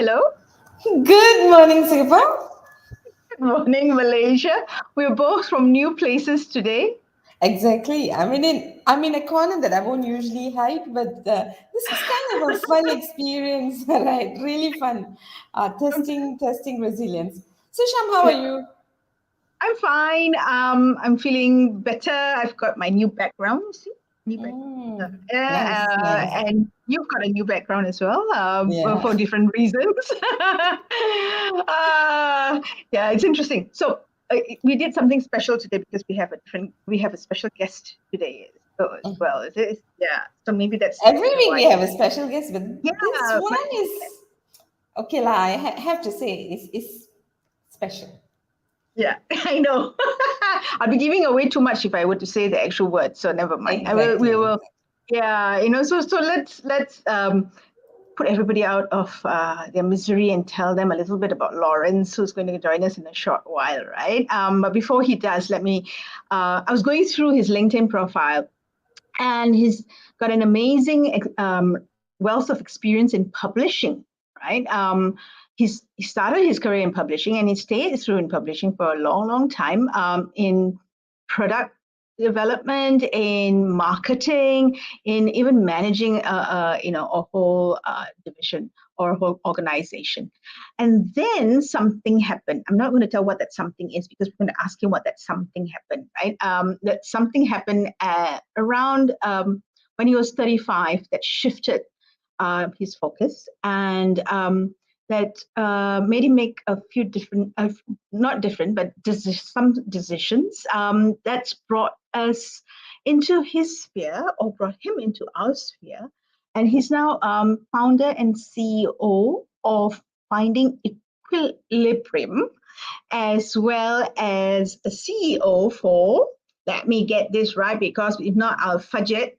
hello. Good morning, Singapore. Good morning, Malaysia. We're both from new places today. Exactly. I'm in a corner that I won't usually hide, but this is kind of a fun experience, right? Really fun. Testing resilience. So, Sham, how are Yeah, you? I'm fine. I'm feeling better. I've got my new background. You see, new background. Nice, nice. And you've got a new background as well, Yeah. for different reasons. Yeah, it's interesting. So we did something special today because we have a special guest today as well. It is, yeah. So maybe that's Every week why. we have a special guest, but this Yeah, but one is okay. Have to say is special. yeah, I know. I'll be giving away too much if I were to say the actual word. So never mind. I will. We Exactly. will. Yeah, So let's put everybody out of their misery and tell them a little bit about Lawrence, who's going to join us in a short while, right? But before he does, let me. I was going through his LinkedIn profile, and he's got an amazing wealth of experience in publishing, right? He started his career in publishing, and he stayed through in publishing for a long, long time, in product development, in marketing, in even managing a whole division or a whole organization. And then something happened. I'm not going to tell what that something is because we're going to ask him what that something happened, right? That something happened around when he was 35 that shifted his focus, and that made him make a few different, not different, but some decisions that's brought us into his sphere, or brought him into our sphere. And he's now founder and CEO of Finding Equilibrium, as well as a CEO for, let me get this right because if not, I'll fudge it.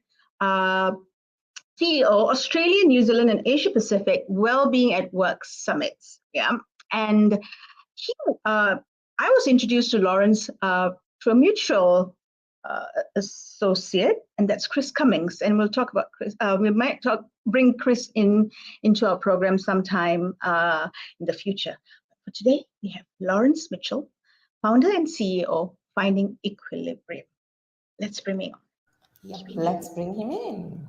CEO, Australia, New Zealand, and Asia Pacific Wellbeing at Work Summits. Yeah. And he, I was introduced to Lawrence through a mutual associate, and that's Chris Cummings. And we'll talk about Chris. We might bring Chris into our program sometime in the future. But for today, we have Lawrence Mitchell, founder and CEO, Finding Equilibrium. Let's bring him on. Yep. Let's bring him in.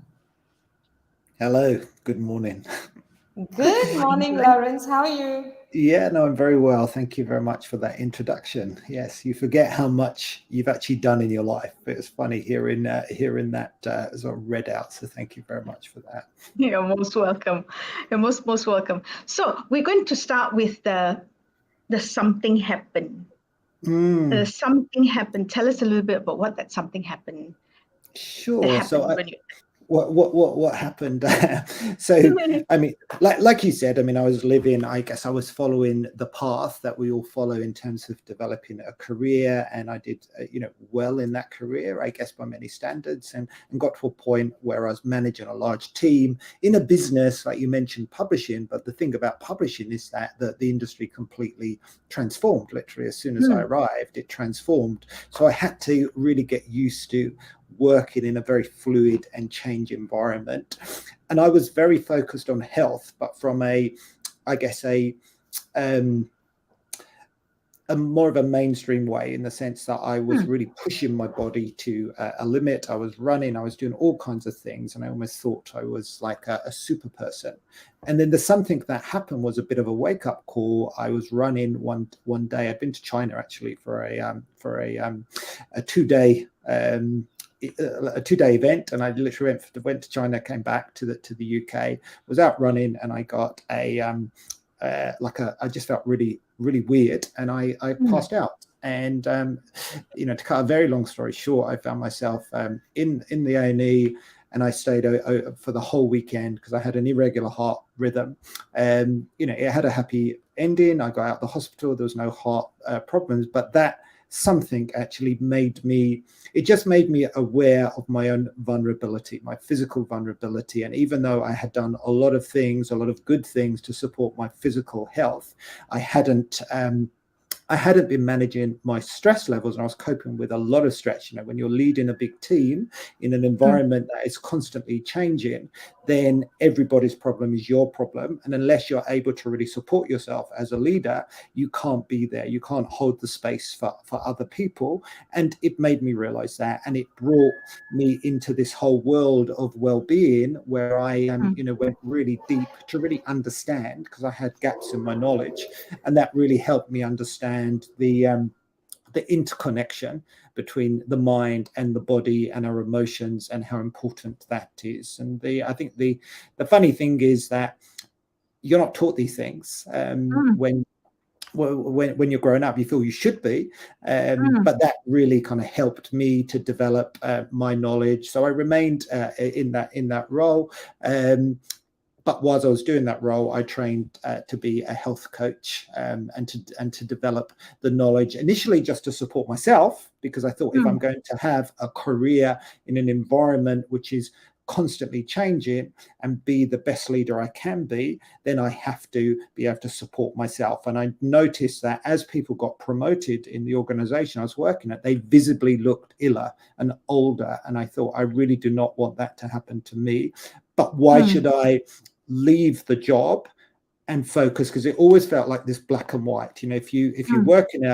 Hello, good morning. Good Morning, morning, Lawrence. Lawrence. How are you? Yeah, no, I'm very well. Thank you very much for that introduction. Yes, you forget how much you've actually done in your life. It's funny hearing that sort of read out. So thank you very much for that. You're most welcome. You're most welcome. So we're going to start with the something happened. Something happened. Tell us a little bit about what that something happened. That Sure. happened So when you. what happened? So I mean, like you said, I mean, I guess I was following the path that we all follow in terms of developing a career, and I did well in that career, I guess by many standards, and got to a point where I was managing a large team in a business like you mentioned, publishing. But the thing about publishing is that the industry completely transformed. Literally as soon as I arrived, it transformed. So I had to really get used to working in a very fluid and change environment, and I was very focused on health, but from a more of a mainstream way, in the sense that I was really pushing my body to a limit. I was running, I was doing all kinds of things, and I almost thought I was like a super person. And then there's something that happened was a bit of a wake-up call. I was running one day. I'd been to China actually for a 2-day event, and I literally went to China, came back to the UK, was out running, and I got I just felt really weird, and I passed out. And to cut a very long story short, I found myself in the A&E, and I stayed for the whole weekend because I had an irregular heart rhythm. It had a happy ending. I got out of the hospital. There was no heart problems, but that something actually made me aware of my own vulnerability, my physical vulnerability. And even though I had done a lot of good things to support my physical health, I hadn't I hadn't been managing my stress levels, and I was coping with a lot of stress. You know, when you're leading a big team in an environment that is constantly changing, then everybody's problem is your problem. And unless you're able to really support yourself as a leader, you can't be there. You can't hold the space for other people. And it made me realize that. And it brought me into this whole world of well-being where I, you know, went really deep to really understand, because I had gaps in my knowledge. And that really helped me understand the interconnection between the mind and the body and our emotions, and how important that is. And I think the funny thing is that you're not taught these things when you're growing up. You feel you should be, but that really kind of helped me to develop my knowledge. So I remained in that role. But whilst I was doing that role, I trained to be a health coach, and to develop the knowledge initially just to support myself, because I thought if I'm going to have a career in an environment which is constantly changing and be the best leader I can be, then I have to be able to support myself. And I noticed that as people got promoted in the organization I was working at, they visibly looked iller and older. And I thought, I really do not want that to happen to me. But why should I leave the job and focus? Because it always felt like this black and white. You know, if you work in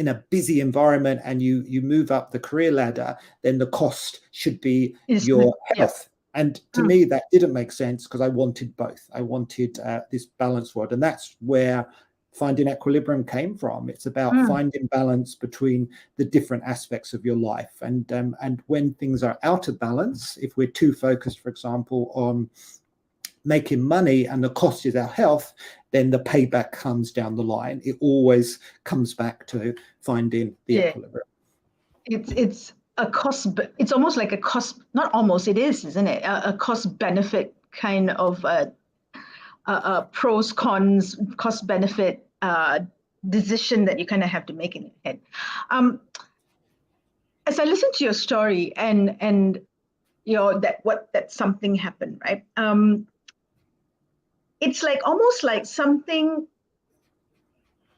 a busy environment and you move up the career ladder, then the cost should be your health. And to me, that didn't make sense, because I wanted both. I wanted this balanced world. And that's where finding equilibrium came from. It's about finding balance between the different aspects of your life. And when things are out of balance, if we're too focused, for example, on making money and the cost is our health, then the payback comes down the line. It always comes back to finding the equilibrium. It's a cost. It's almost like a cost. Not almost. It is, isn't it? A cost benefit kind of pros cons, cost benefit decision that you kind of have to make in your head. As I listen to your story and you know that something happened, right? It's like almost like something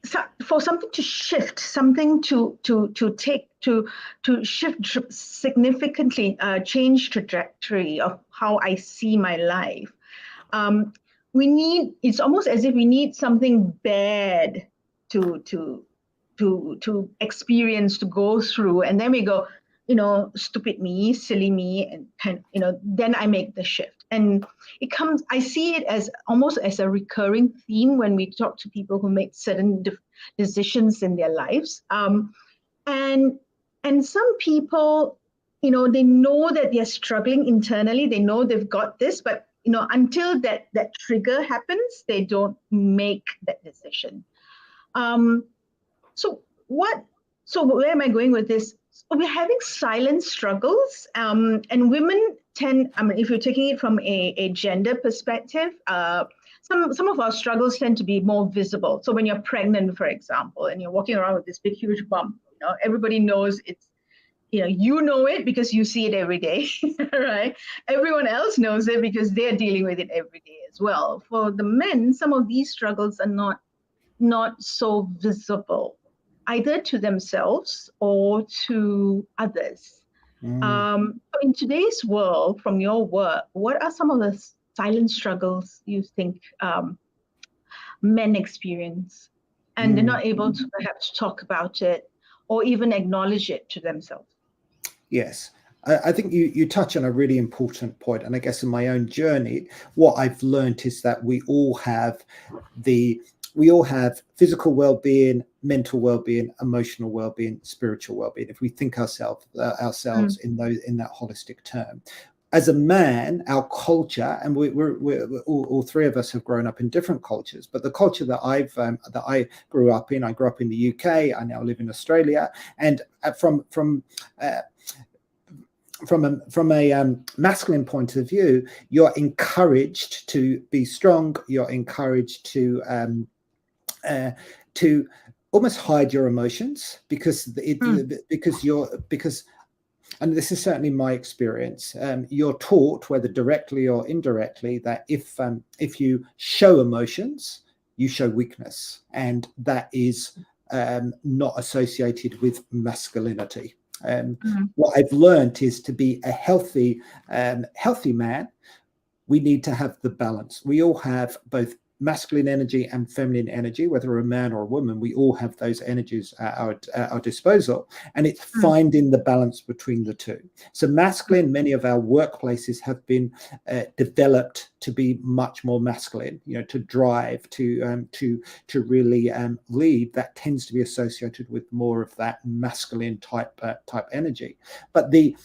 to shift, something to shift significantly, change trajectory of how I see my life. It's almost as if we need something bad to experience, to go through, and then we go, you know, stupid me, silly me, and then I make the shift. And I see it as almost as a recurring theme when we talk to people who make certain decisions in their lives. And some people, you know, they know that they're struggling internally. They know they've got this, but you know, until that trigger happens, they don't make that decision. So where am I going with this? So we're having silent struggles, and women tend, I mean, if you're taking it from a gender perspective, some of our struggles tend to be more visible. So when you're pregnant, for example, and you're walking around with this big, huge bump, you know, everybody knows it's, you know it because you see it every day, right? Everyone else knows it because they're dealing with it every day as well. For the men, some of these struggles are not so visible, either to themselves or to others. In today's world, from your work, what are some of the silent struggles you think men experience, and they're not able to perhaps talk about it or even acknowledge it to themselves? Yes. I think you touch on a really important point. And I guess in my own journey, what I've learned is that we all have physical well-being, mental well-being, emotional well-being, spiritual well-being, if we think ourselves in that holistic term. As a man, our culture, and we're all three of us have grown up in different cultures, but the culture that I grew up in, I grew up in the UK, I now live in Australia, and from a masculine point of view, you're encouraged to be strong. You're encouraged to almost hide your emotions because and this is certainly my experience. You're taught, whether directly or indirectly, that if you show emotions, you show weakness, and that is not associated with masculinity. What I've learned is to be a healthy man, we need to have the balance. We all have both masculine energy and feminine energy, whether we're a man or a woman. We all have those energies at our disposal, and it's finding the balance between the two. So masculine, many of our workplaces have been developed to be much more masculine, to drive, to really lead. That tends to be associated with more of that masculine type energy. But the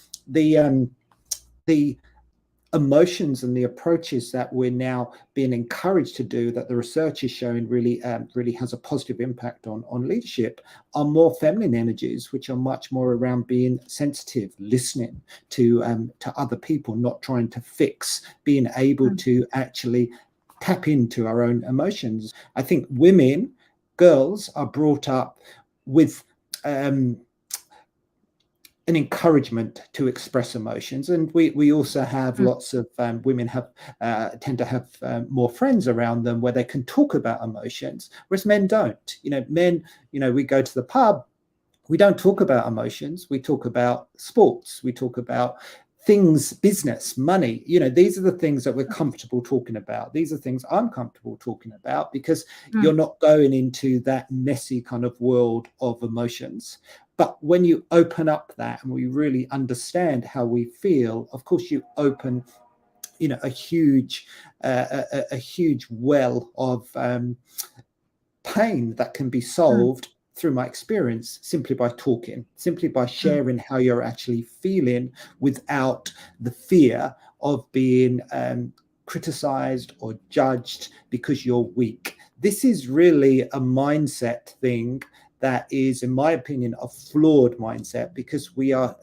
emotions and the approaches that we're now being encouraged to do, that the research is showing really has a positive impact on leadership, are more feminine energies, which are much more around being sensitive, listening to other people, not trying to fix, being able to actually tap into our own emotions. I think girls are brought up with an encouragement to express emotions, and we also have lots of women tend to have more friends around them where they can talk about emotions, whereas men don't. Men, we go to the pub, we don't talk about emotions, we talk about sports, we talk about things, business, money. These are the things that we're comfortable talking about. These are things I'm comfortable talking about, because you're not going into that messy kind of world of emotions. But when you open up that and we really understand how we feel, of course, you open, a huge well of pain that can be solved through my experience, simply by talking, simply by sharing how you're actually feeling, without the fear of being criticized or judged because you're weak. This is really a mindset thing that is, in my opinion, a flawed mindset, because we are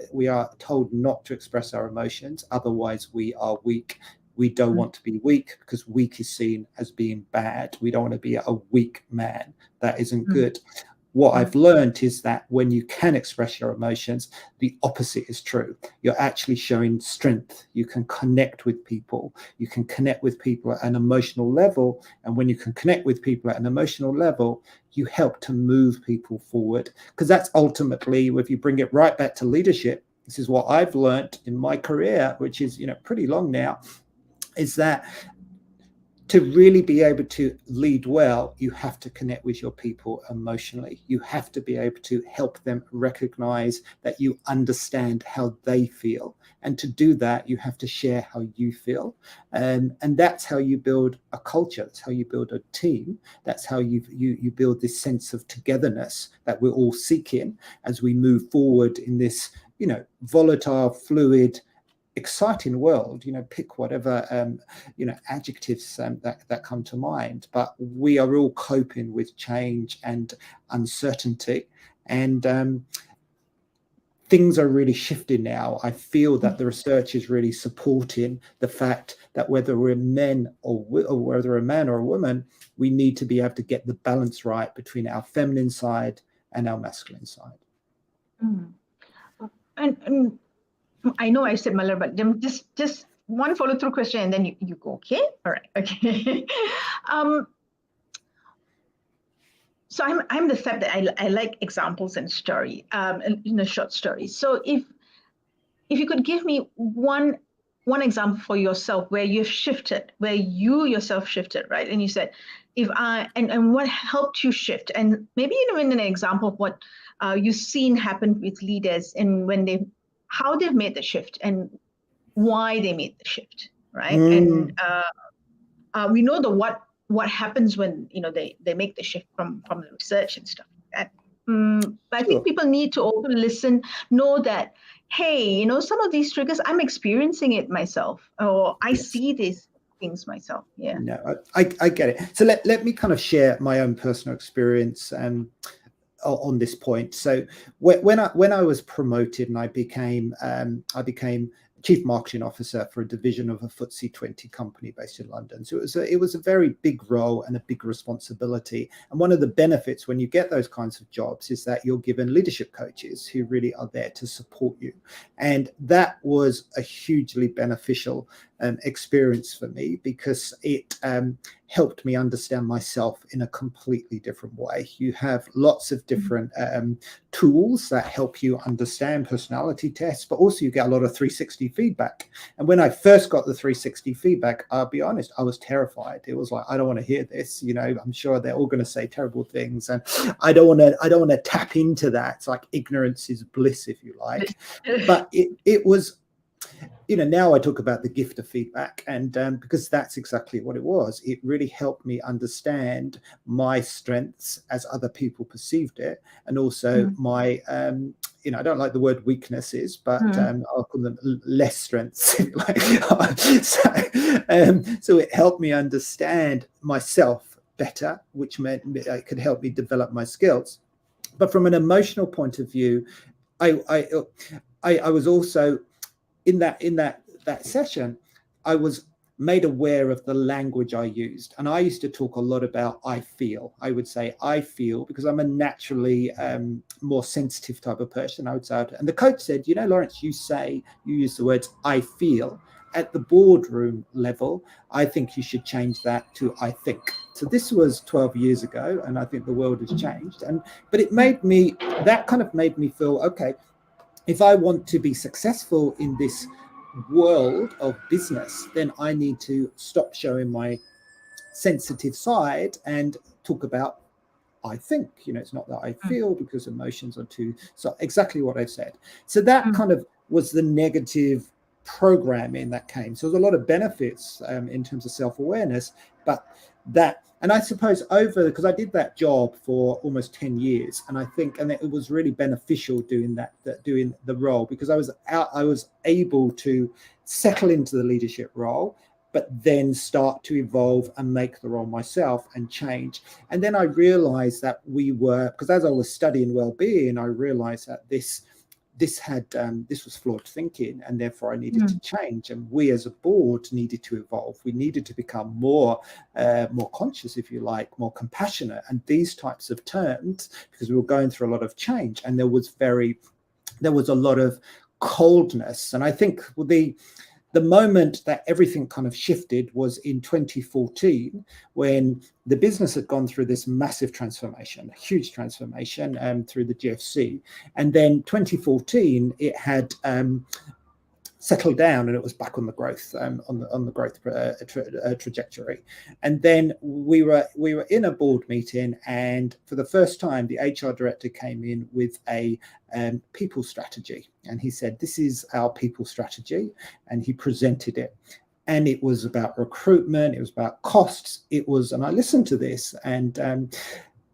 told not to express our emotions, otherwise we are weak. We don't want to be weak, because weak is seen as being bad. We don't want to be a weak man. That isn't good. What I've learned is that when you can express your emotions, the opposite is true. You're actually showing strength. You can connect with people. You can connect with people at an emotional level. And when you can connect with people at an emotional level, you help to move people forward. Because that's ultimately, if you bring it right back to leadership, this is what I've learned in my career, which is, pretty long now, is that to really be able to lead well, you have to connect with your people emotionally. You have to be able to help them recognize that you understand how they feel. And to do that, you have to share how you feel. And that's how you build a culture. That's how you build a team. That's how you build this sense of togetherness that we're all seeking as we move forward in this, volatile, fluid, exciting world. Pick whatever adjectives that come to mind, but we are all coping with change and uncertainty, and things are really shifting now. I feel that the research is really supporting the fact that whether we're men or whether we're a man or a woman, we need to be able to get the balance right between our feminine side and our masculine side. And I know I said Malar, but just one follow-through question, and then you go, okay? All right, okay. So I'm the type that I like examples and story, in a short story. So if you could give me one example for yourself where you've shifted, where you yourself shifted, right? And you said, and what helped you shift, and maybe even an example of what you've seen happen with leaders, and how they've made the shift and why they made the shift, right? And we know what happens when they make the shift from the research and stuff like that. But I think people need to also listen, know that, hey, some of these triggers, I'm experiencing it myself, or I see these things myself. Yeah. No, I get it. So let me kind of share my own personal experience on this point. So when I was promoted and I became chief marketing officer for a division of a FTSE 20 company based in London. So it was a very big role and a big responsibility. And one of the benefits when you get those kinds of jobs is that you're given leadership coaches who really are there to support you. And that was a hugely beneficial experience for me, because it helped me understand myself in a completely different way. You have lots of different tools that help you understand personality tests, but also you get a lot of 360 feedback. And when I first got the 360 feedback, I'll be honest, I was terrified. It was like, I don't want to hear this. I'm sure they're all going to say terrible things, and I don't want to tap into that. It's like ignorance is bliss, if you like. But it was, now I talk about the gift of feedback, and because that's exactly what it was. It really helped me understand my strengths as other people perceived it, and also my, I don't like the word weaknesses, but I'll call them less strengths. So it helped me understand myself better, which meant it could help me develop my skills. But from an emotional point of view, I was also in that session, I was made aware of the language I used. And I used to talk a lot about I feel. I would say I feel, because I'm a naturally more sensitive type of person, I would say. And the coach said, Lawrence, you use the words I feel. At the boardroom level, I think you should change that to I think. So this was 12 years ago, and I think the world has changed. But that kind of made me feel, okay, if I want to be successful in this world of business, then I need to stop showing my sensitive side and talk about I think. It's not that I feel, because emotions are too. So exactly what I said. So that kind of was the negative programming that came. So there's a lot of benefits in terms of self-awareness, but and I suppose because I did that job for almost 10 years, and I think, and it was really beneficial doing the role, because I was able to settle into the leadership role, but then start to evolve and make the role myself and change. And then I realized that because as I was studying well-being, I realized that this was flawed thinking, and therefore I needed to change. And we as a board needed to evolve. We needed to become more conscious, if you like, more compassionate, and these types of terms, because we were going through a lot of change, and there was a lot of coldness. And I think the moment that everything kind of shifted was in 2014, when the business had gone through this massive transformation, a huge transformation through the GFC. And then 2014, it had settled down, and it was back on the growth on the growth trajectory. And then we were in a board meeting, and for the first time, the HR director came in with a people strategy, and he said, "This is our people strategy," and he presented it. And it was about recruitment, it was about costs, and I listened to this, and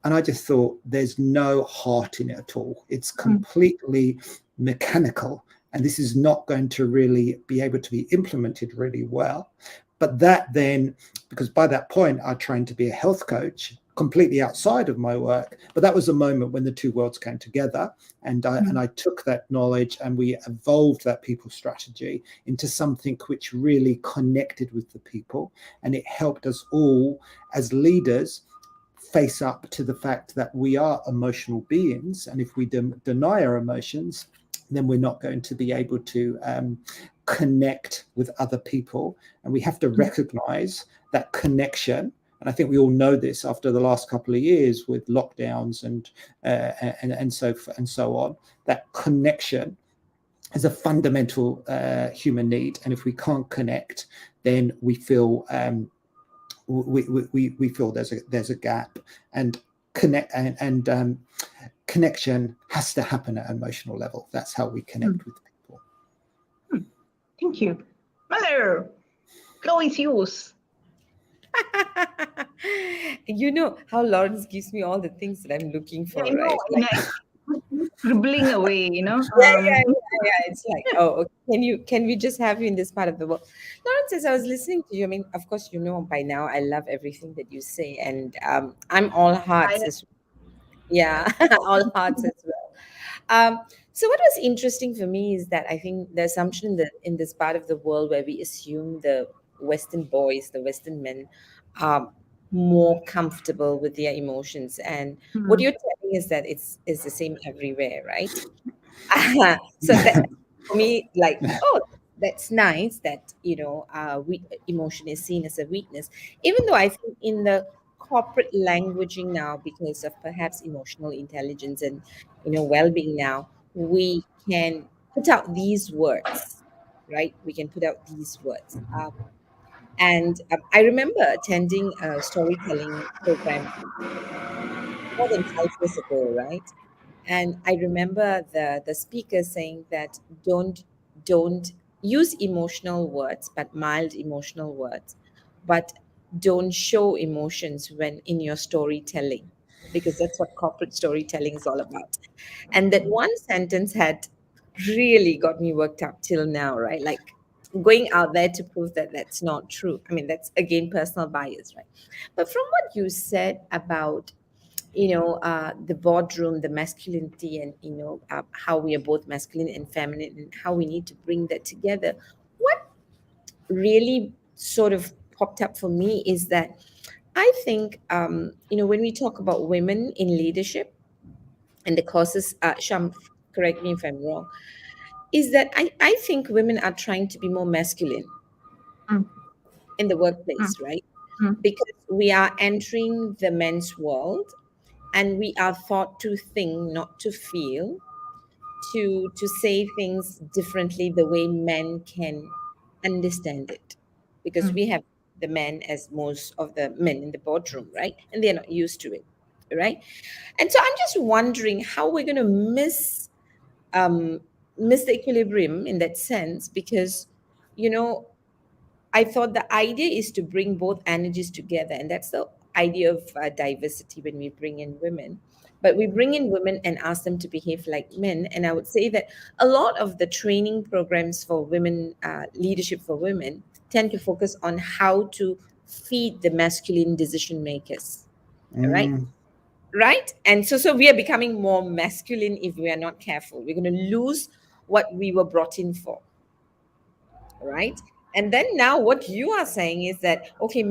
I just thought, there's no heart in it at all. It's completely mechanical, and this is not going to really be able to be implemented really well. But that then, because by that point I trained to be a health coach, completely outside of my work, but that was a moment when the two worlds came together, and I took that knowledge, and we evolved that people strategy into something which really connected with the people, and it helped us all as leaders face up to the fact that we are emotional beings, and if we deny our emotions, then we're not going to be able to connect with other people. And we have to recognize that connection. And I think we all know this after the last couple of years with lockdowns and so on, that connection is a fundamental human need. And if we can't connect, then we feel we feel there's a gap, and connection has to happen at an emotional level. That's how we connect with people. Thank you. Mother, floor is yours. You know how Lawrence gives me all the things that I'm looking for, I know, right? scribbling away, Yeah. It's like, oh, okay. Can we just have you in this part of the world? Lawrence, as I was listening to you, I mean, of course, by now, I love everything that you say, and I'm all hearts as well. Yeah, all hearts as well. So what was interesting for me is that I think the assumption that in this part of the world where we assume the Western boys, the Western men, are more comfortable with their emotions, and what Mm, you're telling is that it's the same everywhere, right? So that for me, like, oh, that's nice that emotion is seen as a weakness, even though I think in the corporate languaging now, because of perhaps emotional intelligence and well-being now, we can put out these words, right? We can put out these words. And I remember attending a storytelling program more than 5 years ago, right? And I remember the speaker saying that don't use emotional words, but mild emotional words, but don't show emotions when in your storytelling, because that's what corporate storytelling is all about. And that one sentence had really got me worked up till now, right? Like going out there to prove that that's not true. I mean, that's again personal bias, right? But from what you said about the boardroom, the masculinity, and how we are both masculine and feminine, and how we need to bring that together, what really sort of popped up for me is that I think when we talk about women in leadership and the causes, Sham, correct me if I'm wrong, is that I think women are trying to be more masculine mm, in the mm, workplace, right? mm, Because we are entering the men's world, and we are taught to think, not to feel, to say things differently the way men can understand it, because mm. we have the men as most of the men in the boardroom, right? And they're not used to it, right? And so I'm just wondering how we're going to um miss the equilibrium in that sense, because you know I thought the idea is to bring both energies together, and that's the idea of diversity when we bring in women. But we bring in women and ask them to behave like men. And I would say that a lot of the training programs for women, leadership for women, tend to focus on how to feed the masculine decision makers. All right. Mm. Right. And so we are becoming more masculine if we are not careful. We're going to lose what we were brought in for, right? And then now what you are saying is that okay,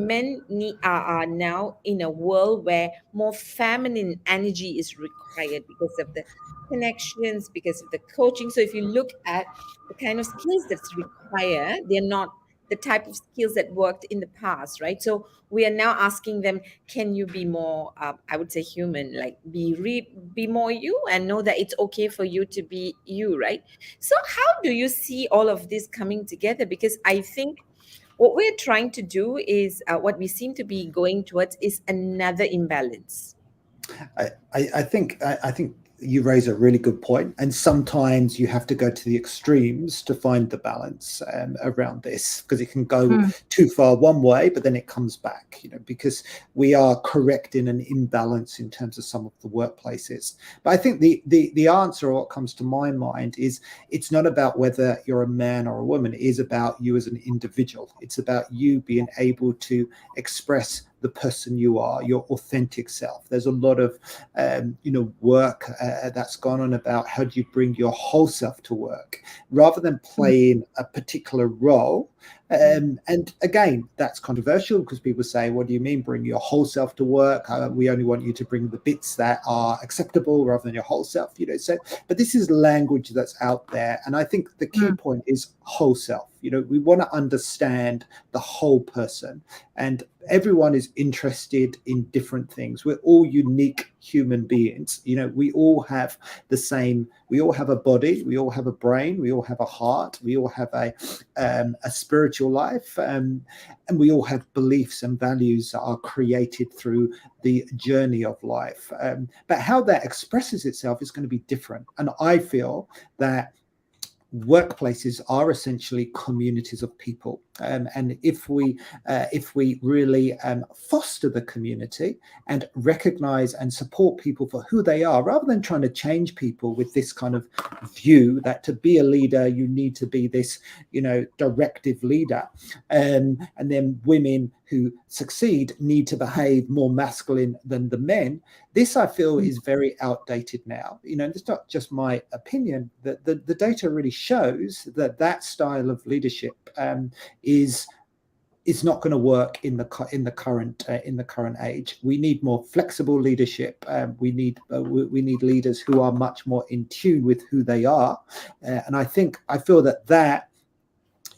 are now in a world where more feminine energy is required because of the connections, because of the coaching. So if you look at the kind of skills that's required, they're not the type of skills that worked in the past, right? So we are now asking them, can you be more I would say human, like be more you, and know that it's okay for you to be you, right? So, how do you see all of this coming together? Because I think what we're trying to do is what we seem to be going towards is another imbalance. I think you raise a really good point, and sometimes you have to go to the extremes to find the balance around this, because it can go Mm, too far one way, but then it comes back. Because we are correcting an imbalance in terms of some of the workplaces. But I think the answer, or what comes to my mind, is it's not about whether you're a man or a woman. It is about you as an individual. It's about you being able to express the person you are, your authentic self. There's a lot of work that's gone on about how do you bring your whole self to work rather than mm, playing a particular role. mm, And again, that's controversial because people say, what do you mean bring your whole self to work? We only want you to bring the bits that are acceptable rather than your whole self. So, but this is language that's out there. And I think the key mm, point is whole self. We want to understand the whole person, and everyone is interested in different things. We're all unique human beings. We all have we all have a body, we all have a brain, we all have a heart, we all have a spiritual life, and we all have beliefs and values that are created through the journey of life. But how that expresses itself is going to be different. And I feel that workplaces are essentially communities of people, and if we really foster the community and recognize and support people for who they are, rather than trying to change people with this kind of view that to be a leader you need to be this directive leader, and then women who succeed need to behave more masculine than the men. This, I feel, is very outdated now. It's not just my opinion. That the data really shows that that style of leadership is not going to work in the current age. We need more flexible leadership. We need leaders who are much more in tune with who they are, and I feel that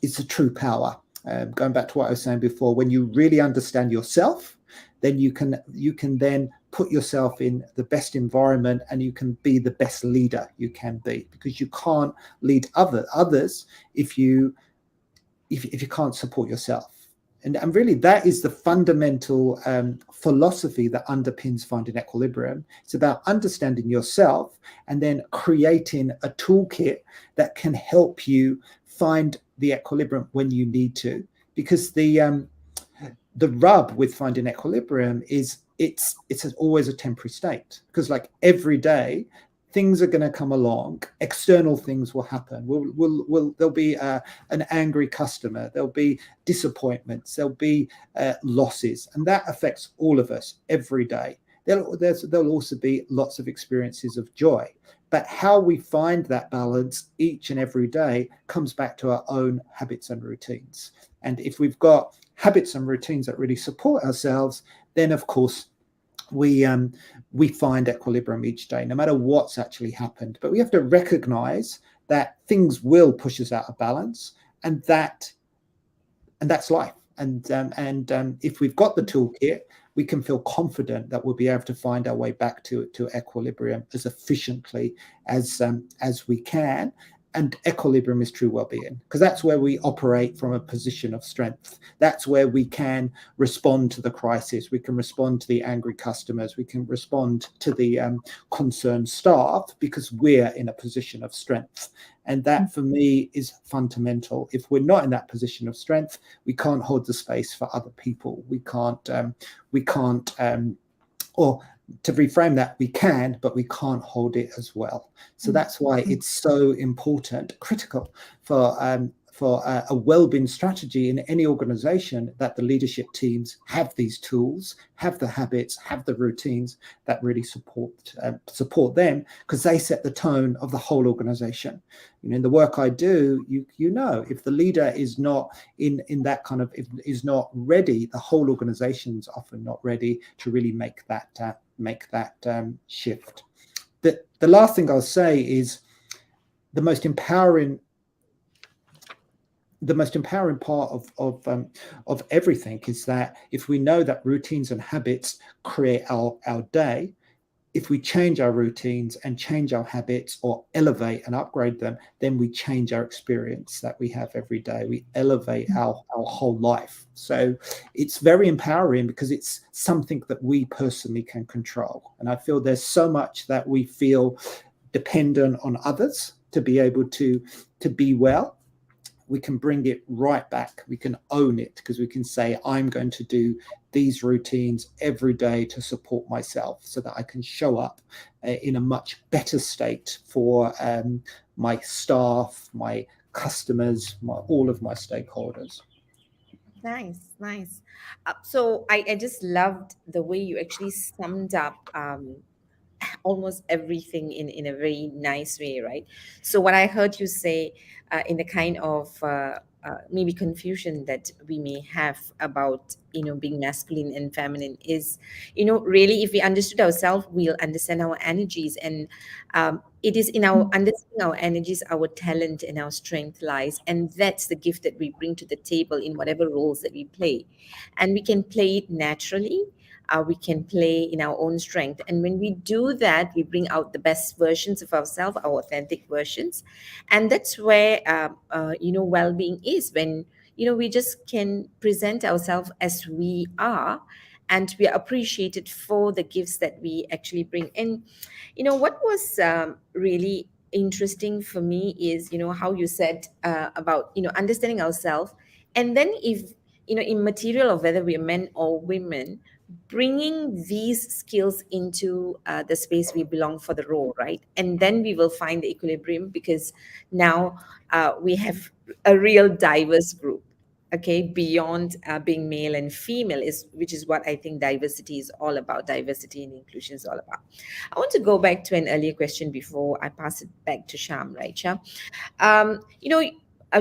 is the true power. Going back to what I was saying before, when you really understand yourself, then you can then put yourself in the best environment, and you can be the best leader you can be, because you can't lead others if you can't support yourself. And really, that is the fundamental philosophy that underpins finding equilibrium. It's about understanding yourself and then creating a toolkit that can help you find the equilibrium when you need to. Because the rub with finding equilibrium is it's always a temporary state. Because like every day, things are going to come along. External things will happen. There'll be an angry customer. There'll be disappointments. There'll be losses, and that affects all of us every day. There'll also be lots of experiences of joy. But how we find that balance each and every day comes back to our own habits and routines. And if we've got habits and routines that really support ourselves, then of course we find equilibrium each day, no matter what's actually happened. But we have to recognize that things will push us out of balance, and that's life. And if we've got the toolkit, we can feel confident that we'll be able to find our way back to equilibrium as efficiently as we can. And equilibrium is true well-being, because that's where we operate from a position of strength. That's where we can respond to the crisis. We can respond to the angry customers. We can respond to the concerned staff, because we're in a position of strength. And that, for me, is fundamental. If we're not in that position of strength, we can't hold the space for other people. We can't, or to reframe that, we can, but we can't hold it as well. So that's why it's so important, critical for a well-being strategy in any organization, that the leadership teams have these tools, have the habits, have the routines that really support them, because they set the tone of the whole organization. In the work I do, if the leader is not in that kind of, is not ready, the whole organization is often not ready to really make that shift. The last thing I'll say is the most empowering part of everything is that if we know that routines and habits create our day, if we change our routines and change our habits, or elevate and upgrade them, then we change our experience that we have every day. We elevate our whole life. So it's very empowering, because it's something that we personally can control. And I feel there's so much that we feel dependent on others to be able to be well. We can bring it right back. We can own it, because we can say, I'm going to do these routines every day to support myself, so that I can show up in a much better state for my staff, my customers, all of my stakeholders. Nice. So I just loved the way you actually summed up almost everything in a very nice way, right? So what I heard you say, in the kind of maybe confusion that we may have about being masculine and feminine, is really, if we understood ourselves, we'll understand our energies. And it is in our understanding our energies, our talent and our strength lies, and that's the gift that we bring to the table in whatever roles that we play. And we can play it naturally. We can play in our own strength, and when we do that, we bring out the best versions of ourselves, our authentic versions. And that's where well-being is, when we just can present ourselves as we are, and we are appreciated for the gifts that we actually bring. And what was really interesting for me is how you said about understanding ourselves, and then if immaterial of whether we're men or women, bringing these skills into the space we belong for the role, right? And then we will find the equilibrium, because now we have a real diverse group. okay, beyond being male and female, is which is what I think diversity is all about. Diversity and inclusion is all about. I want to go back to an earlier question before I pass it back to Sham, right, Sham? You know,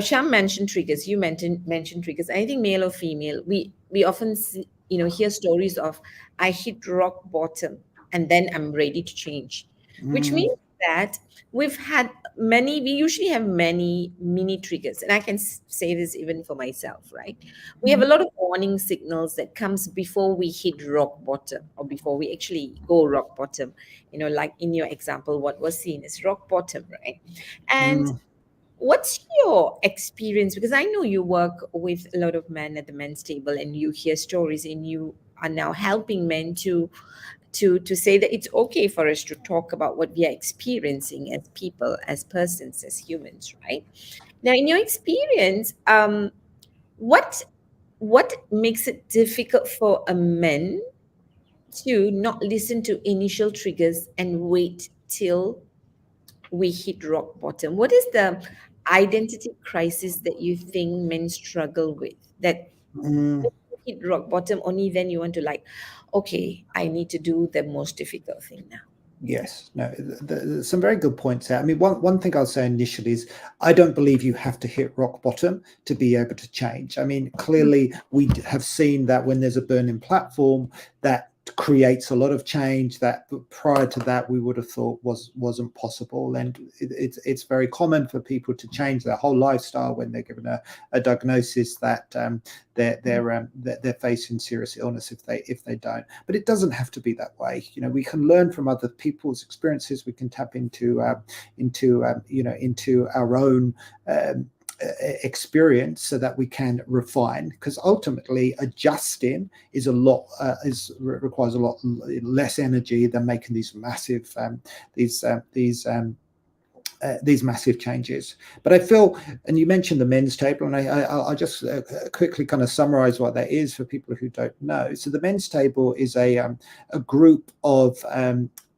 Sham mentioned triggers. You mentioned triggers. I think male or female, we often see, hear stories of I hit rock bottom and then I'm ready to change, which Mm, means that we've had many. We usually have many mini triggers, and I can say this even for myself, right? We have a lot of warning signals that comes before we hit rock bottom or before we actually go rock bottom. Like in your example, what was seen as rock bottom, right? And mm, what's your experience? Because I know you work with a lot of men at the men's table, and you hear stories, and you are now helping men to say that it's okay for us to talk about what we are experiencing as people, as persons, as humans, right? Now, in your experience, what what makes it difficult for a man to not listen to initial triggers and wait till we hit rock bottom? What is the identity crisis that you think men struggle with? That mm. when you hit rock bottom, only then you want to like, okay, I need to do the most difficult thing now. Yes, no, some very good points there. I mean, one thing I'll say initially is I don't believe you have to hit rock bottom to be able to change. I mean, clearly we have seen that when there's a burning platform, that creates a lot of change that prior to that we would have thought wasn't possible. And it's very common for people to change their whole lifestyle when they're given a diagnosis that they're facing serious illness if they don't. But it doesn't have to be that way. We can learn from other people's experiences. We can tap into our own experience so that we can refine, because ultimately adjusting is a lot requires a lot less energy than making these massive these massive changes. But I feel, and you mentioned the men's table, and I'll just quickly kind of summarize what that is for people who don't know. So the men's table is a group of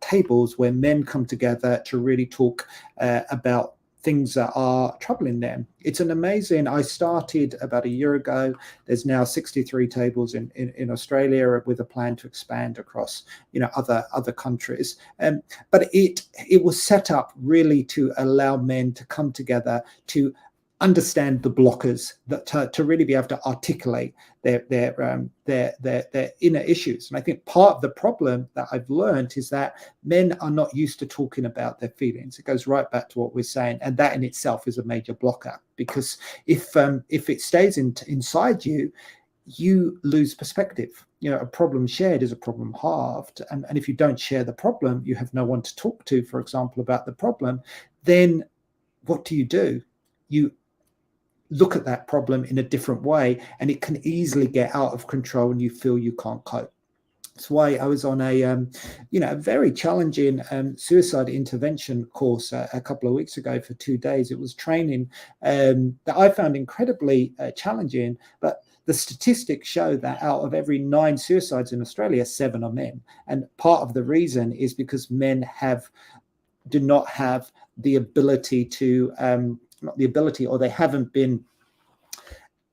tables where men come together to really talk about things that are troubling them. It's an amazing, I started about a year ago. There's now 63 tables in Australia with a plan to expand across other countries. But it was set up really to allow men to come together to understand the blockers, that to really be able to articulate their inner issues. And I think part of the problem that I've learned is that men are not used to talking about their feelings. It goes right back to what we're saying, and that in itself is a major blocker, because if it stays inside you, you lose perspective. A problem shared is a problem halved. And if you don't share the problem, you have no one to talk to, for example, about the problem, then what do? You look at that problem in a different way, and it can easily get out of control and you feel you can't cope. That's why I was on a very challenging suicide intervention course a couple of weeks ago for 2 days. It was training that I found incredibly challenging, but the statistics show that out of every 9 suicides in Australia, 7 are men. And part of the reason is because men do not have the ability to not the ability, or they haven't been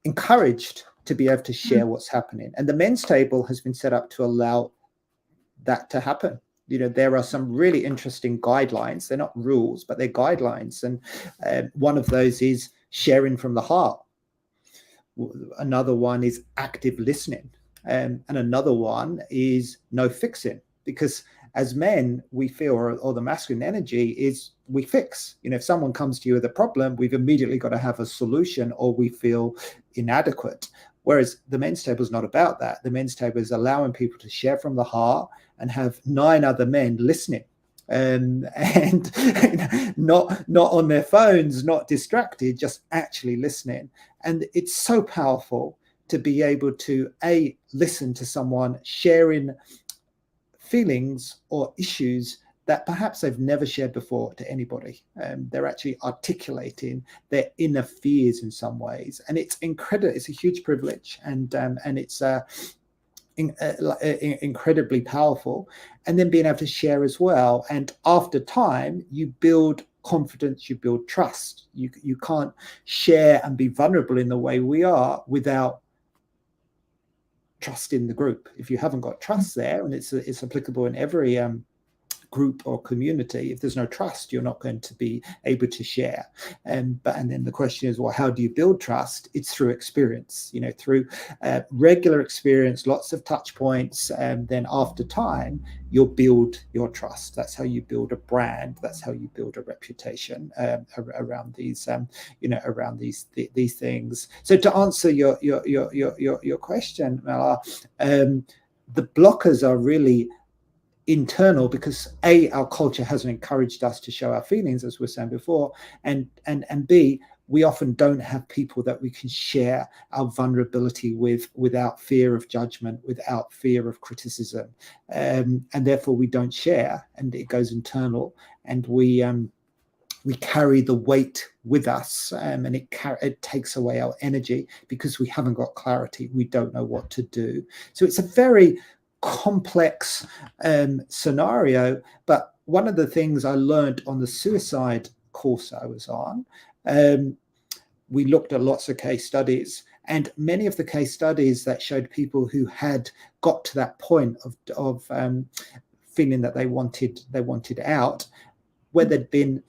encouraged to be able to share what's happening. And the men's table has been set up to allow that to happen. There are some really interesting guidelines. They're not rules, but they're guidelines. And one of those is sharing from the heart. Another one is active listening. And another one is no fixing, because as men, we feel, or the masculine energy is we fix. If someone comes to you with a problem, we've immediately got to have a solution, or we feel inadequate. Whereas the men's table is not about that. The men's table is allowing people to share from the heart and have 9 other men listening. And not on their phones, not distracted, just actually listening. And it's so powerful to be able to listen to someone sharing feelings or issues that perhaps they've never shared before to anybody. They're actually articulating their inner fears in some ways, and it's incredible. It's a huge privilege, and it's incredibly powerful. And then being able to share as well, and after time, you build confidence, you build trust. You can't share and be vulnerable in the way we are without trust in the group. If you haven't got trust there, and it's applicable in every group or community, if there's no trust, you're not going to be able to share. And then the question is, well, how do you build trust? It's through experience, through regular experience, lots of touch points, and then after time you'll build your trust. That's how you build a brand. That's how you build a reputation around these around these things. So to answer your question, Mala, the blockers are really internal, because our culture hasn't encouraged us to show our feelings, as we were saying before, and B, we often don't have people that we can share our vulnerability with without fear of judgment, without fear of criticism, and therefore we don't share, and it goes internal, and we carry the weight with us, and it takes away our energy because we haven't got clarity. We don't know what to do. So it's a very complex scenario. But one of the things I learned on the suicide course I was on, we looked at lots of case studies, and many of the case studies that showed people who had got to that point of feeling that they wanted out, where they'd been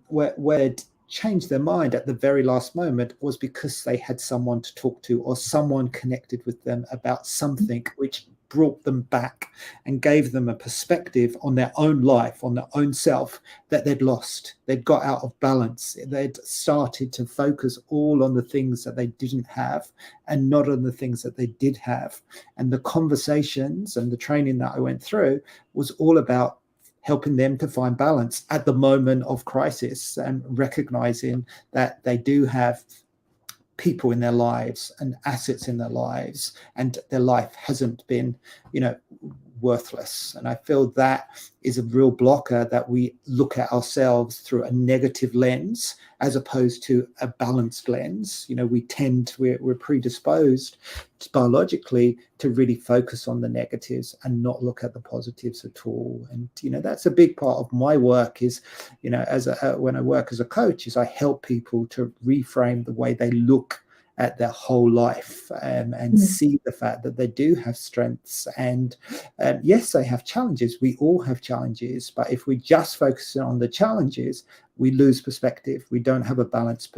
where it changed their mind at the very last moment, was because they had someone to talk to, or someone connected with them about something which brought them back and gave them a perspective on their own life, on their own self, that they'd lost. They'd got out of balance. They'd started to focus all on the things that they didn't have and not on the things that they did have. And the conversations and the training that I went through was all about helping them to find balance at the moment of crisis, and recognizing that they do have people in their lives and assets in their lives, and their life hasn't been, worthless. And I feel that is a real blocker, that we look at ourselves through a negative lens as opposed to a balanced lens. We're predisposed biologically to really focus on the negatives and not look at the positives at all. And that's a big part of my work, is when I work as a coach, is I help people to reframe the way they look at their whole life, and see the fact that they do have strengths, and yes, they have challenges. We all have challenges, but if we just focus on the challenges, we lose perspective. We don't have a balanced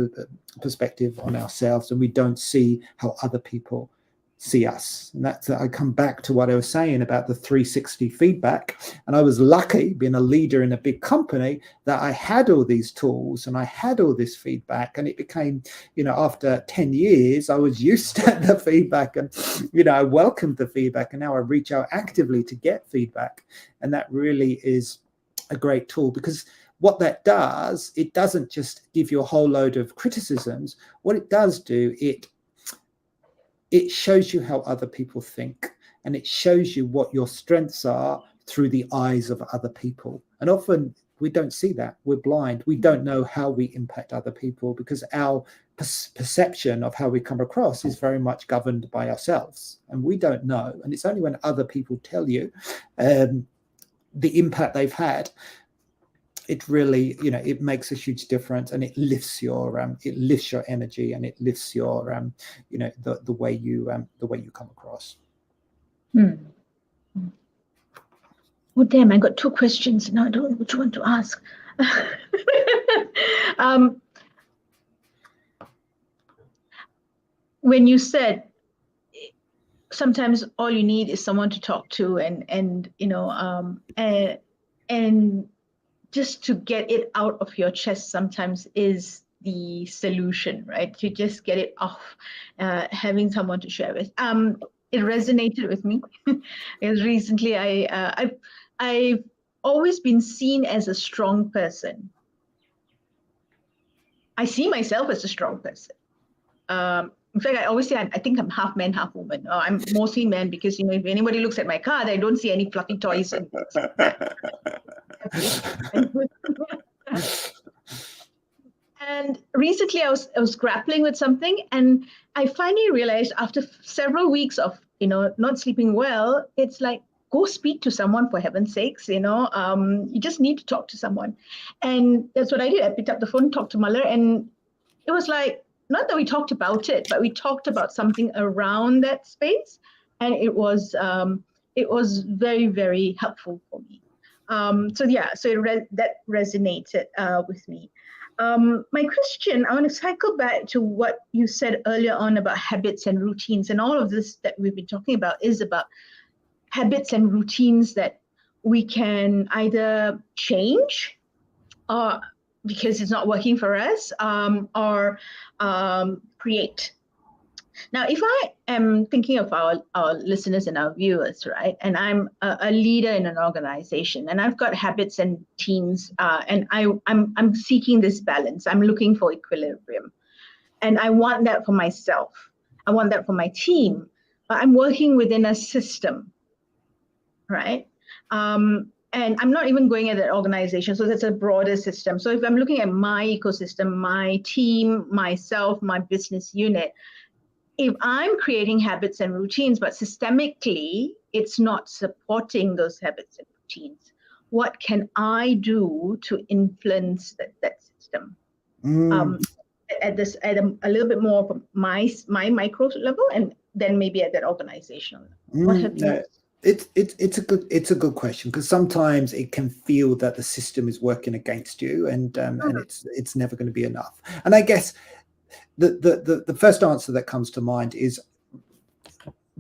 perspective on ourselves, and we don't see how other people see us. And that's, I come back to what I was saying about the 360 feedback. And I was lucky, being a leader in a big company, that I had all these tools and I had all this feedback, and it became, after 10 years, I was used to the feedback, and I welcomed the feedback, and now I reach out actively to get feedback. And that really is a great tool, because what that does, it doesn't just give you a whole load of criticisms. What it does do, it shows you how other people think, and it shows you what your strengths are through the eyes of other people. And often we don't see that. We're blind. We don't know how we impact other people, because our perception of how we come across is very much governed by ourselves, and we don't know. And it's only when other people tell you the impact they've had, it really, it makes a huge difference, and it lifts your energy, and it lifts your, the way you come across. Oh, damn, I got two questions now. I don't know which one to ask. When you said sometimes all you need is someone to talk to, and just to get it out of your chest sometimes is the solution, right? To just get it off, having someone to share with. It resonated with me because recently I've always been seen as a strong person. I see myself as a strong person. In fact, I always say I think I'm half man, half woman. I'm mostly man because, if anybody looks at my car, they don't see any fluffy toys. And recently I was grappling with something, and I finally realized after several weeks of, not sleeping well, it's like go speak to someone, for heaven's sakes. You just need to talk to someone. And that's what I did. I picked up the phone, talked to Muller, and it was like, not that we talked about it, but we talked about something around that space. And it was very, very helpful for me. So that resonated with me. My question, I want to cycle back to what you said earlier on about habits and routines, and all of this that we've been talking about is about habits and routines that we can either change or because it's not working for us, or create. Now, if I am thinking of our listeners and our viewers, right, and I'm a leader in an organization, and I've got habits and routines, and I'm seeking this balance. I'm looking for equilibrium, and I want that for myself. I want that for my team. But I'm working within a system, right? And I'm not even going at that organization. So that's a broader system. So if I'm looking at my ecosystem, my team, myself, my business unit, if I'm creating habits and routines, but systemically it's not supporting those habits and routines, what can I do to influence that system? At a little bit more from my micro level, and then maybe at that organizational level. What have you? It's a good question, because sometimes it can feel that the system is working against you, and it's never going to be enough. And I guess the first answer that comes to mind is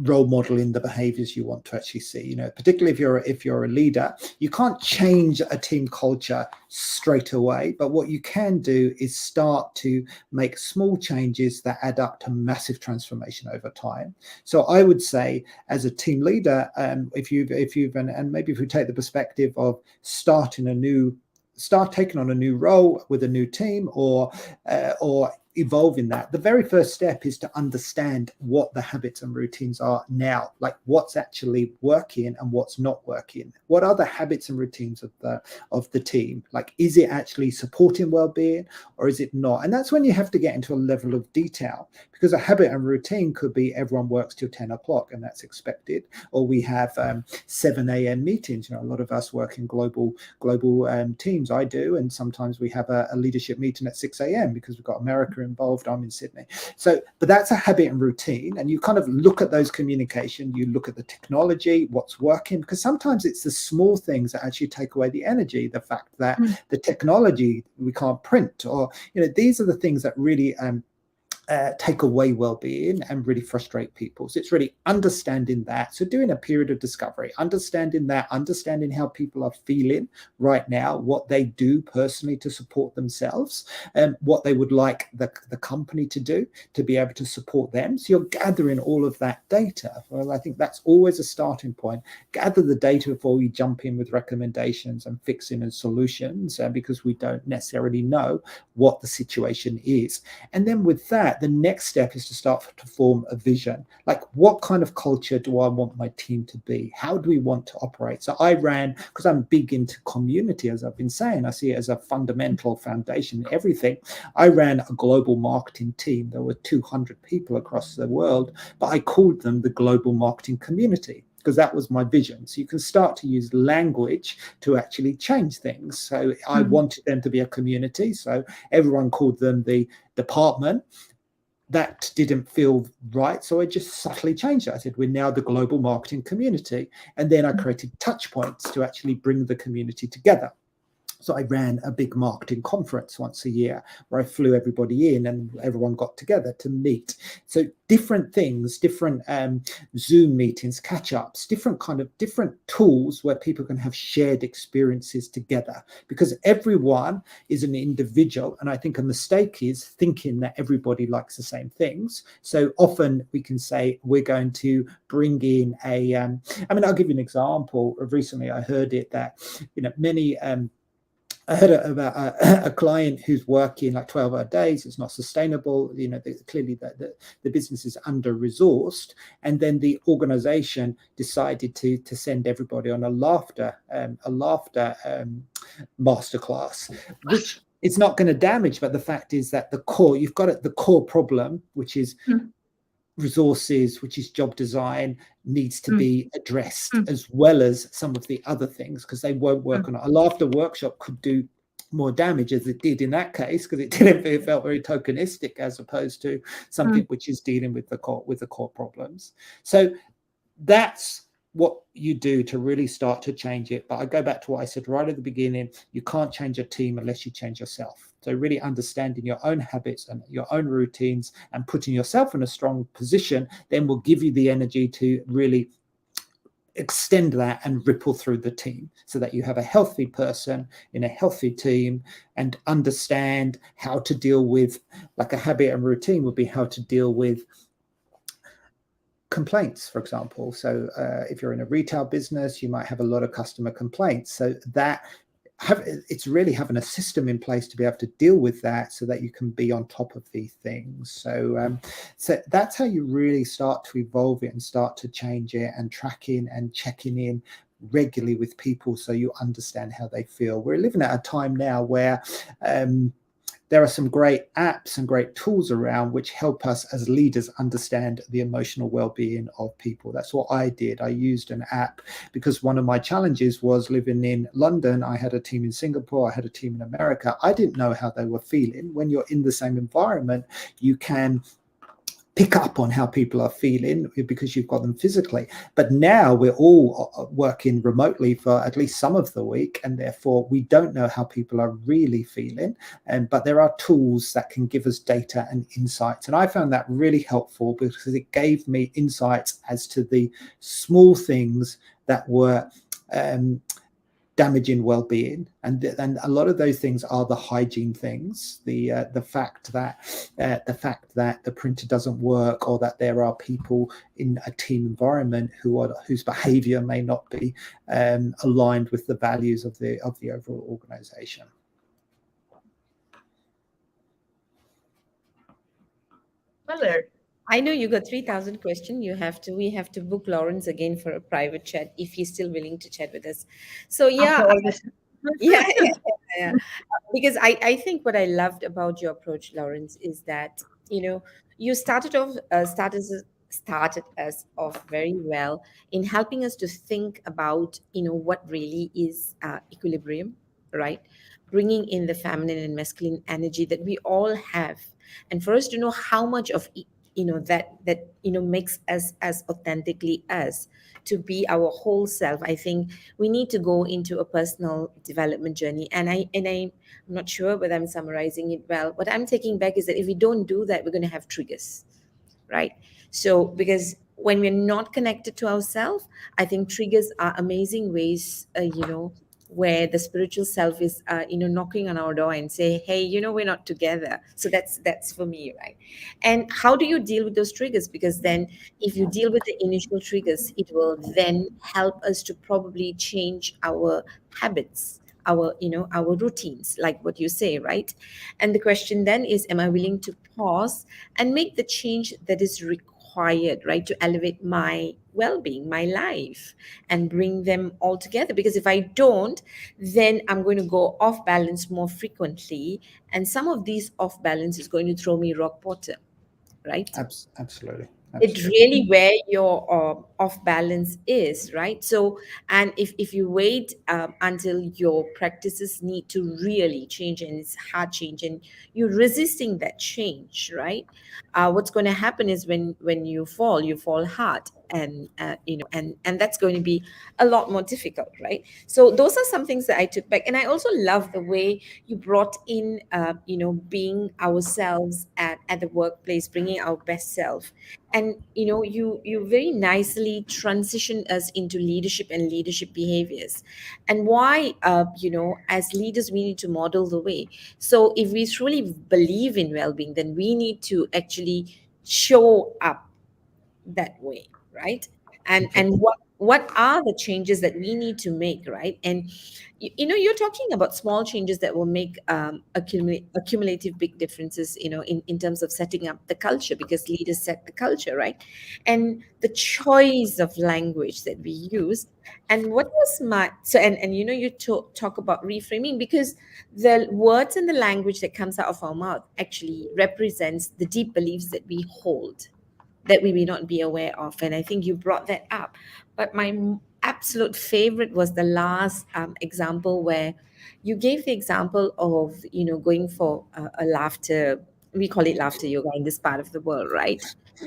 role modeling the behaviors you want to actually see. Particularly if you're a leader, you can't change a team culture straight away, but what you can do is start to make small changes that add up to massive transformation over time. So I would say, as a team leader, if we take the perspective of taking on a new role with a new team, or evolve in that, the very first step is to understand what the habits and routines are now, like what's actually working and what's not working. What are the habits and routines of the team? Like, is it actually supporting well-being, or is it not? And that's when you have to get into a level of detail, because a habit and routine could be everyone works till 10 o'clock and that's expected, or we have 7 a.m. meetings. A lot of us work in global teams. I do, and sometimes we have a leadership meeting at 6 a.m. because we've got America involved. I'm in Sydney. So, but that's a habit and routine, and you kind of look at those communication, you look at the technology, what's working, because sometimes it's the small things that actually take away the energy. The fact that the technology we can't print, or these are the things that really take away well-being and really frustrate people. So it's really understanding that. So doing a period of discovery, understanding how people are feeling right now, what they do personally to support themselves, and what they would like the company to do to be able to support them. So you're gathering all of that data. Well, I think that's always a starting point. Gather the data before we jump in with recommendations and fixing and solutions, because we don't necessarily know what the situation is. And then with that, the next step is to start to form a vision. Like, what kind of culture do I want my team to be? How do we want to operate? So I ran, because I'm big into community, as I've been saying, I see it as a fundamental foundation in everything. I ran a global marketing team. There were 200 people across the world, but I called them the global marketing community, because that was my vision. So you can start to use language to actually change things. So I wanted them to be a community. So everyone called them the department. That didn't feel right. So I just subtly changed it. I said, we're now the global marketing community. And then I created touch points to actually bring the community together. So I ran a big marketing conference once a year where I flew everybody in and everyone got together to meet. So different things, different Zoom meetings, catch-ups, different tools where people can have shared experiences together, because everyone is an individual. And I think a mistake is thinking that everybody likes the same things. So often we can say we're going to bring in I'll give you an example. Recently I heard it that, many I heard about a client who's working like 12-hour days. It's not sustainable. Clearly the business is under-resourced. And then the organization decided to send everybody on a laughter masterclass, which it's not going to damage. But the fact is that you've got the core problem, which is resources, which is job design, needs to Mm, be addressed, mm, as well as some of the other things, because they won't work mm, on it. A laughter workshop could do more damage, as it did in that case, because it felt very tokenistic, as opposed to something mm. which is dealing with the core problems. So that's what you do to really start to change it. But I go back to what I said right at the beginning: you can't change a team unless you change yourself. So really understanding your own habits and your own routines and putting yourself in a strong position then will give you the energy to really extend that and ripple through the team, so that you have a healthy person in a healthy team and understand how to deal with, like a habit and routine would be how to deal with complaints, for example. So if you're in a retail business, you might have a lot of customer complaints. So that it's really having a system in place to be able to deal with that, so that you can be on top of these things. So that's how you really start to evolve it and start to change it, and tracking and checking in regularly with people, so you understand how they feel. We're living at a time now where there are some great apps and great tools around which help us as leaders understand the emotional well-being of people. That's what I did. I used an app because one of my challenges was living in London. I had a team in Singapore, I had a team in America. I didn't know how they were feeling. When you're in the same environment, you can pick up on how people are feeling because you've got them physically. But now we're all working remotely for at least some of the week, and therefore we don't know how people are really feeling. But there are tools that can give us data and insights, and I found that really helpful because it gave me insights as to the small things that were damaging well-being, and a lot of those things are the hygiene things, the fact that the printer doesn't work, or that there are people in a team environment whose behavior may not be aligned with the values of the overall organization. Well, I know you got 3,000 questions. We have to book Lawrence again for a private chat if he's still willing to chat with us. So after yeah, all this. yeah, yeah. Because I think what I loved about your approach, Lawrence, is that you started us off very well in helping us to think about what really is equilibrium, right? Bringing in the feminine and masculine energy that we all have, and for us to know how much of that makes us as authentically us, to be our whole self. I think we need to go into a personal development journey. I'm not sure whether I'm summarizing it well. What I'm taking back is that if we don't do that, we're going to have triggers, right? So because when we're not connected to ourselves, I think triggers are amazing ways, where the spiritual self is knocking on our door and say, hey, we're not together. So that's for me, right? And how do you deal with those triggers? Because then if you deal with the initial triggers, it will then help us to probably change our habits, our routines, like what you say, right? And the question then is, am I willing to pause and make the change that is required, right, to elevate my well-being, my life, and bring them all together? Because if I don't, then I'm going to go off balance more frequently, and some of these off balance is going to throw me rock bottom, right? Absolutely, It absolutely. really where your off balance is, right? So, and if you wait until your practices need to really change, and it's hard change, and you're resisting that change, right? What's going to happen is when you fall hard, and and that's going to be a lot more difficult, right? So those are some things that I took back. And I also love the way you brought in being ourselves at the workplace, bringing our best self. And you very nicely transition us into leadership and leadership behaviors, and why as leaders we need to model the way. So if we truly believe in well-being, then we need to actually show up that way, right? And what are the changes that we need to make, right? And you're talking about small changes that will make accumulative big differences, in terms of setting up the culture, because leaders set the culture, right? And the choice of language that we use. And what was my so and you talk about reframing, because the words and the language that comes out of our mouth actually represents the deep beliefs that we hold, that we may not be aware of. And I think you brought that up. But my absolute favorite was the last example, where you gave the example of, going for a laughter. We call it laughter yoga in this part of the world, right?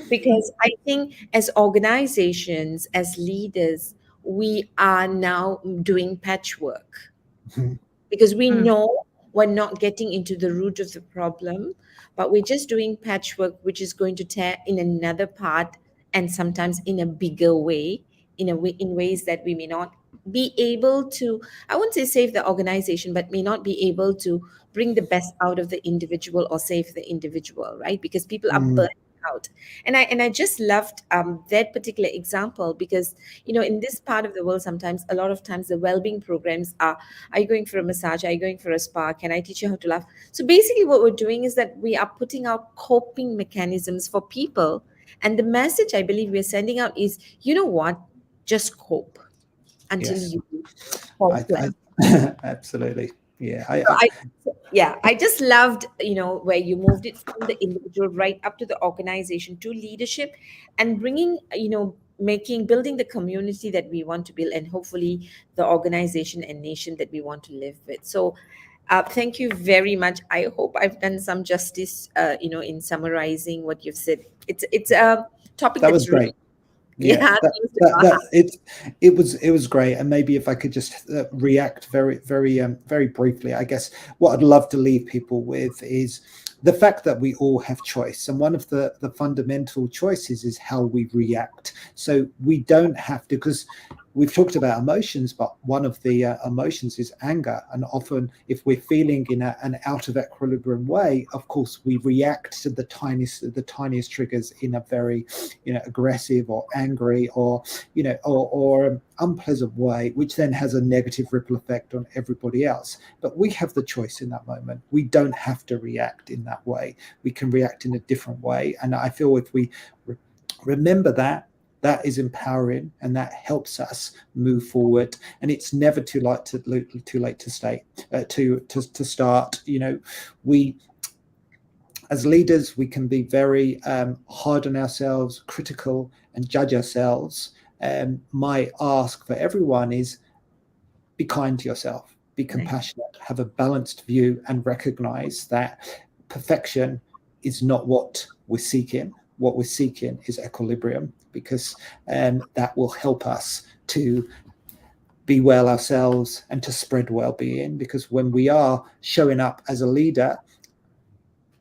Because I think as organizations, as leaders, we are now doing patchwork, because we Mm. know we're not getting into the root of the problem, but we're just doing patchwork, which is going to tear in another part, and sometimes in a bigger way, in ways that we may not be able to, I wouldn't say save the organization, but may not be able to bring the best out of the individual or save the individual, right? Because people are Mm, burnt out. And I just loved that particular example, because in this part of the world, sometimes, a lot of times, the well-being programs are you going for a massage? Are you going for a spa? Can I teach you how to laugh? So basically, what we're doing is that we are putting out coping mechanisms for people. And the message I believe we're sending out is, you know what? Just cope until yes, you falter. absolutely. Yeah, So I just loved, where you moved it from the individual right up to the organization to leadership, and bringing, building the community that we want to build, and hopefully the organization and nation that we want to live with. So, thank you very much. I hope I've done some justice, in summarizing what you've said. It's a topic that was that's really, great. Yeah, yeah, that close to that our that heart. it was great. And maybe if I could just react very briefly, I guess what I'd love to leave people with is the fact that we all have choice, and one of the fundamental choices is how we react. So we don't have to, because we've talked about emotions, but one of the emotions is anger. And often, if we're feeling in an out of equilibrium way, of course, we react to the tiniest triggers in a very, aggressive or angry or, or unpleasant way, which then has a negative ripple effect on everybody else. But we have the choice in that moment. We don't have to react in that way. We can react in a different way. And I feel if we remember that is empowering, and that helps us move forward. And it's never too late to stay to start. We, as leaders, we can be very hard on ourselves, critical, and judge ourselves. My ask for everyone is, be kind to yourself, be Nice. compassionate, have a balanced view, and recognize that perfection is not what we're seeking. What we're seeking is equilibrium, because that will help us to be well ourselves and to spread well-being. Because when we are showing up as a leader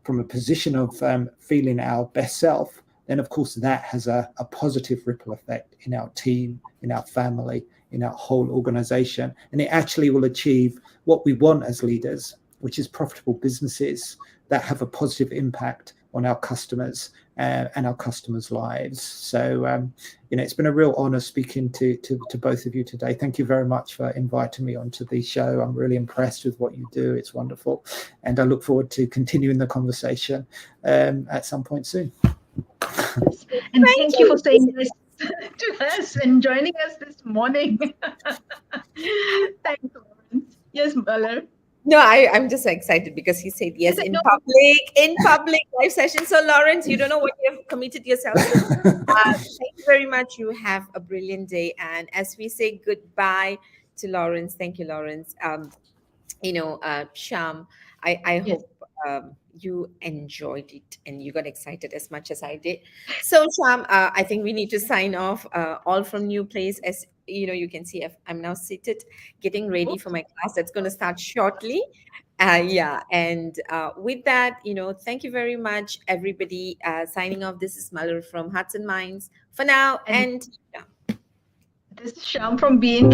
from a position of feeling our best self, then of course that has a positive ripple effect in our team, in our family, in our whole organization. And it actually will achieve what we want as leaders, which is profitable businesses that have a positive impact on our customers and our customers' lives. So, it's been a real honor speaking to both of you today. Thank you very much for inviting me onto the show. I'm really impressed with what you do. It's wonderful. And I look forward to continuing the conversation at some point soon. Yes. And Thank thank you for you. saying yes to us and joining us this morning. Thanks, Lawrence. Yes, Mother. No, I'm just so excited because he said Yes, yes I in know. public live session. So Lawrence, you don't know what you have committed yourself to. Thank you very much. You have a brilliant day. And as we say goodbye to Lawrence, thank you, Lawrence. Sham, I Yes. hope you enjoyed it and you got excited as much as I did. So, Sham, I think we need to sign off, all from new place. As you can see, I'm now seated, getting ready for my class that's going to start shortly. Yeah, and with that, thank you very much, everybody. Signing off. This is Malur from Hearts and Minds for now, And and this is Sham from Being